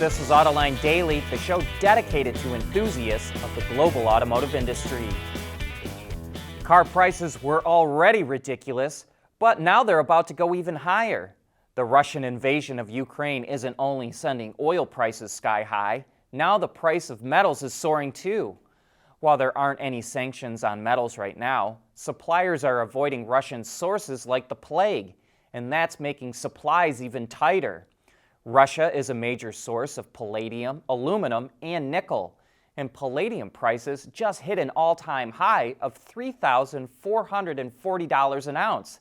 This is Autoline Daily, the show dedicated to enthusiasts of the global automotive industry. Car prices were already ridiculous, but now they're about to go even higher. The Russian invasion of Ukraine isn't only sending oil prices sky high, now the price of metals is soaring too. While there aren't any sanctions on metals right now, suppliers are avoiding Russian sources like the plague, and that's making supplies even tighter. Russia is a major source of palladium, aluminum, and nickel, and palladium prices just hit an all-time high of $3,440 an ounce.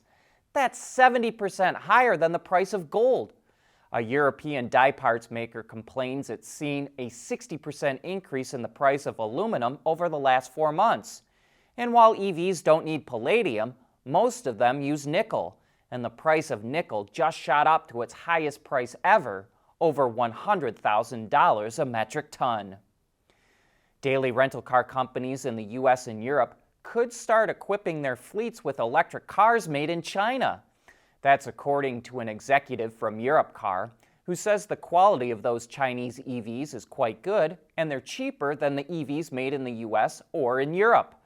That's 70% higher than the price of gold. A European die parts maker complains it's seen a 60% increase in the price of aluminum over the last 4 months. And while EVs don't need palladium, most of them use nickel, and the price of nickel just shot up to its highest price ever, over $100,000 a metric ton. Daily rental car companies in the US and Europe could start equipping their fleets with electric cars made in China. That's according to an executive from Europcar, who says the quality of those Chinese EVs is quite good and they're cheaper than the EVs made in the US or in Europe.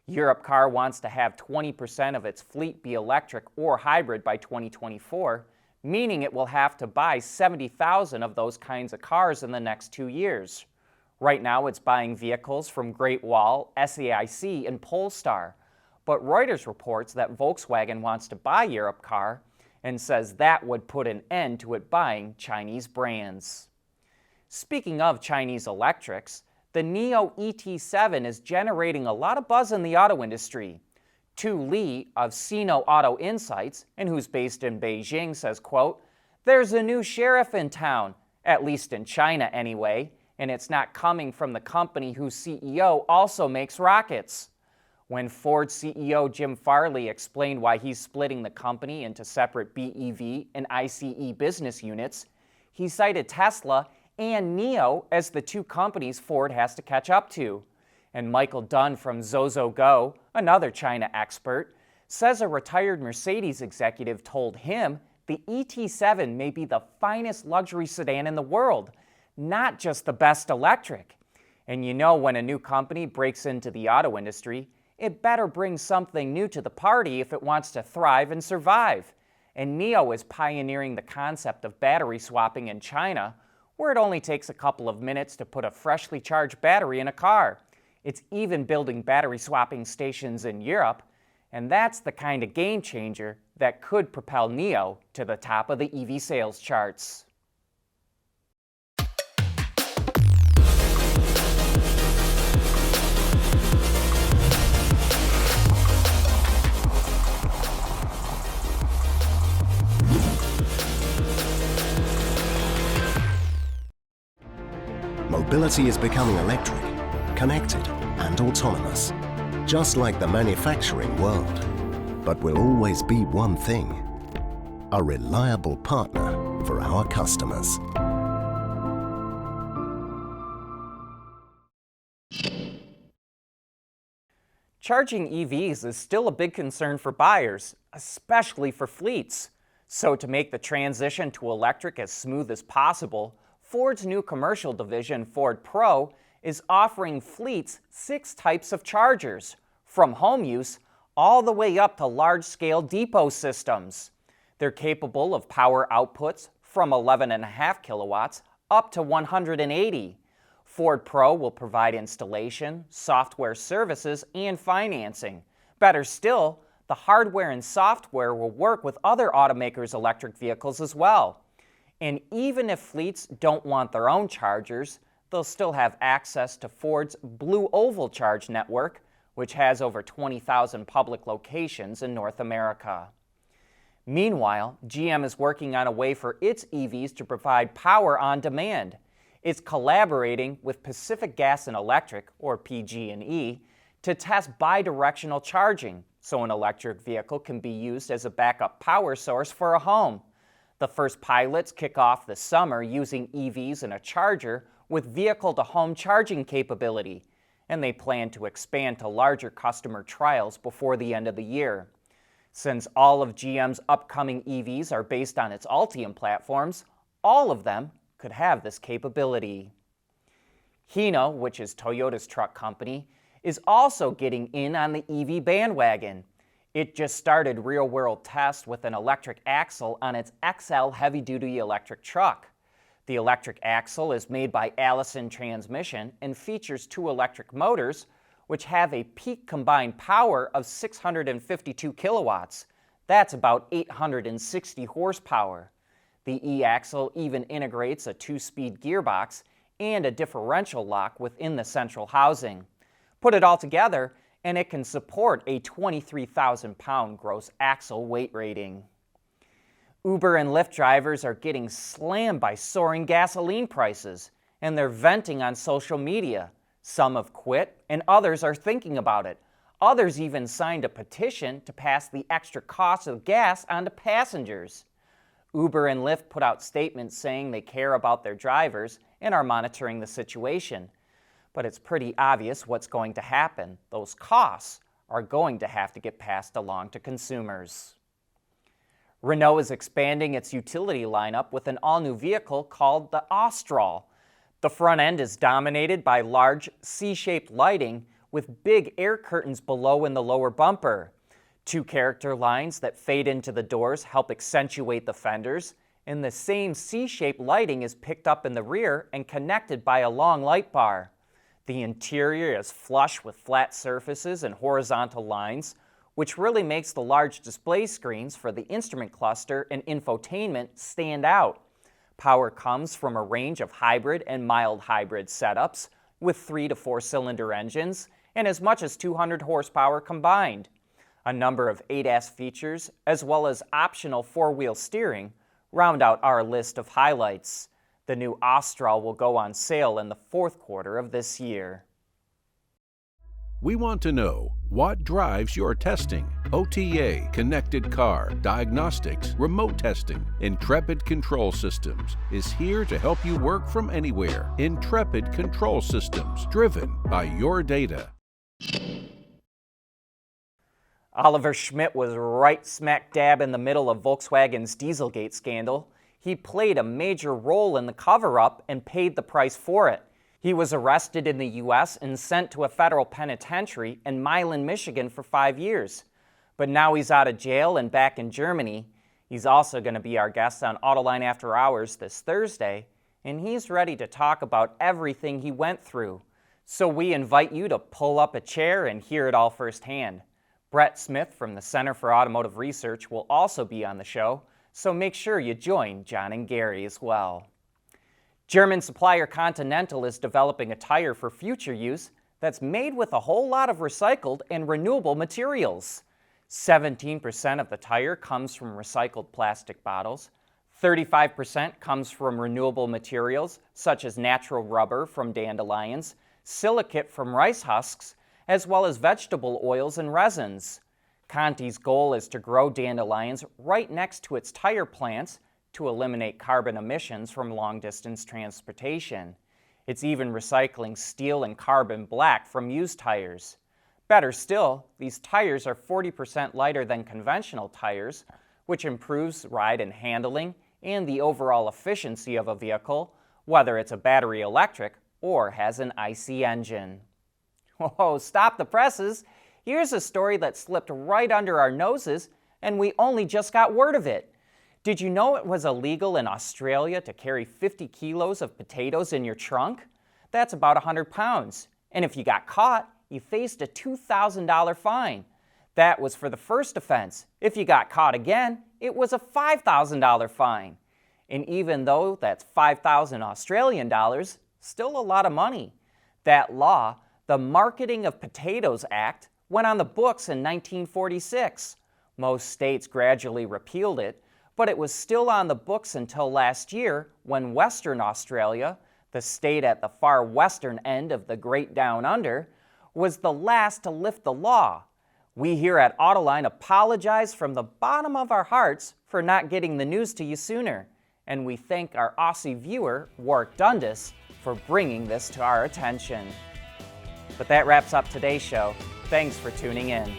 Europcar wants to have 20% of its fleet be electric or hybrid by 2024, meaning it will have to buy 70,000 of those kinds of cars in the next 2 years. Right now it's buying vehicles from Great Wall, SAIC, and Polestar, but Reuters reports that Volkswagen wants to buy Europcar and says that would put an end to it buying Chinese brands. Speaking of Chinese electrics, the NIO ET7 is generating a lot of buzz in the auto industry. Tu Li of Hino Auto Insights, and who's based in Beijing, says, quote, "There's a new sheriff in town, at least in China anyway, and it's not coming from the company whose CEO also makes rockets." When Ford CEO Jim Farley explained why he's splitting the company into separate BEV and ICE business units, he cited Tesla and NIO as the two companies Ford has to catch up to. And Michael Dunn from ZozoGo, another China expert, says a retired Mercedes executive told him the ET7 may be the finest luxury sedan in the world, not just the best electric. And you know, when a new company breaks into the auto industry, it better bring something new to the party if it wants to thrive and survive. And NIO is pioneering the concept of battery swapping in China, where it only takes a couple of minutes to put a freshly charged battery in a car. It's even building battery swapping stations in Europe, and that's the kind of game changer that could propel NIO to the top of the EV sales charts. Mobility is becoming electric, connected, and autonomous, just like the manufacturing world. But will always be one thing: a reliable partner for our customers. Charging EVs is still a big concern for buyers, especially for fleets. So to make the transition to electric as smooth as possible, Ford's new commercial division, Ford Pro, is offering fleets 6 types of chargers, from home use all the way up to large-scale depot systems. They're capable of power outputs from 11.5 kilowatts up to 180. Ford Pro will provide installation, software services, and financing. Better still, the hardware and software will work with other automakers' electric vehicles as well. And even if fleets don't want their own chargers, they'll still have access to Ford's Blue Oval Charge network, which has over 20,000 public locations in North America. Meanwhile, GM is working on a way for its EVs to provide power on demand. It's collaborating with Pacific Gas and Electric, or PG&E, to test bidirectional charging, so an electric vehicle can be used as a backup power source for a home. The first pilots kick off this summer using EVs and a charger with vehicle-to-home charging capability, and they plan to expand to larger customer trials before the end of the year. Since all of GM's upcoming EVs are based on its Ultium platforms, all of them could have this capability. Hino, which is Toyota's truck company, is also getting in on the EV bandwagon. It just started real-world tests with an electric axle on its XL heavy-duty electric truck. The electric axle is made by Allison Transmission and features two electric motors, which have a peak combined power of 652 kilowatts. That's about 860 horsepower. The e-axle even integrates a two-speed gearbox and a differential lock within the central housing. Put it all together, and it can support a 23,000-pound gross axle weight rating. Uber and Lyft drivers are getting slammed by soaring gasoline prices, and they're venting on social media. Some have quit, and others are thinking about it. Others even signed a petition to pass the extra cost of gas on to passengers. Uber and Lyft put out statements saying they care about their drivers and are monitoring the situation. But it's pretty obvious what's going to happen. Those costs are going to have to get passed along to consumers. Renault is expanding its utility lineup with an all-new vehicle called the Austral. The front end is dominated by large C-shaped lighting with big air curtains below in the lower bumper. Two character lines that fade into the doors help accentuate the fenders, and the same C-shaped lighting is picked up in the rear and connected by a long light bar. The interior is flush with flat surfaces and horizontal lines, which really makes the large display screens for the instrument cluster and infotainment stand out. Power comes from a range of hybrid and mild hybrid setups with 3 to 4 cylinder engines and as much as 200 horsepower combined. A number of ADAS features, as well as optional four-wheel steering, round out our list of highlights. The new Austral will go on sale in the fourth quarter of this year. We want to know what drives your testing. OTA, connected car, diagnostics, remote testing. Intrepid Control Systems is here to help you work from anywhere. Intrepid Control Systems, driven by your data. Oliver Schmidt was right smack dab in the middle of Volkswagen's Dieselgate scandal. He played a major role in the cover-up and paid the price for it. He was arrested in the U.S. and sent to a federal penitentiary in Milan, Michigan for 5 years. But now he's out of jail and back in Germany. He's also going to be our guest on Autoline After Hours this Thursday, and he's ready to talk about everything he went through. So we invite you to pull up a chair and hear it all firsthand. Brett Smith from the Center for Automotive Research will also be on the show, so make sure you join John and Gary as well. German supplier Continental is developing a tire for future use that's made with a whole lot of recycled and renewable materials. 17% of the tire comes from recycled plastic bottles, 35% comes from renewable materials such as natural rubber from dandelions, silicate from rice husks, as well as vegetable oils and resins. Conti's goal is to grow dandelions right next to its tire plants to eliminate carbon emissions from long-distance transportation. It's even recycling steel and carbon black from used tires. Better still, these tires are 40% lighter than conventional tires, which improves ride and handling and the overall efficiency of a vehicle, whether it's a battery electric or has an IC engine. Whoa, stop the presses! Here's a story that slipped right under our noses, and we only just got word of it. Did you know it was illegal in Australia to carry 50 kilos of potatoes in your trunk? That's about 100 pounds. And if you got caught, you faced a $2,000 fine. That was for the first offense. If you got caught again, it was a $5,000 fine. And even though that's 5,000 Australian dollars, still a lot of money. That law, the Marketing of Potatoes Act, went on the books in 1946. Most states gradually repealed it, but it was still on the books until last year when Western Australia, the state at the far western end of the Great Down Under, was the last to lift the law. We here at Autoline apologize from the bottom of our hearts for not getting the news to you sooner, and we thank our Aussie viewer, Warwick Dundas, for bringing this to our attention. But that wraps up today's show. Thanks for tuning in.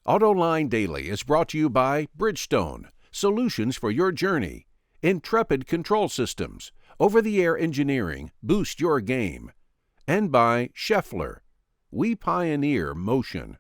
Autoline Daily is brought to you by Bridgestone, solutions for your journey. Intrepid Control Systems, over-the-air engineering, boost your game. And by Scheffler, we pioneer motion.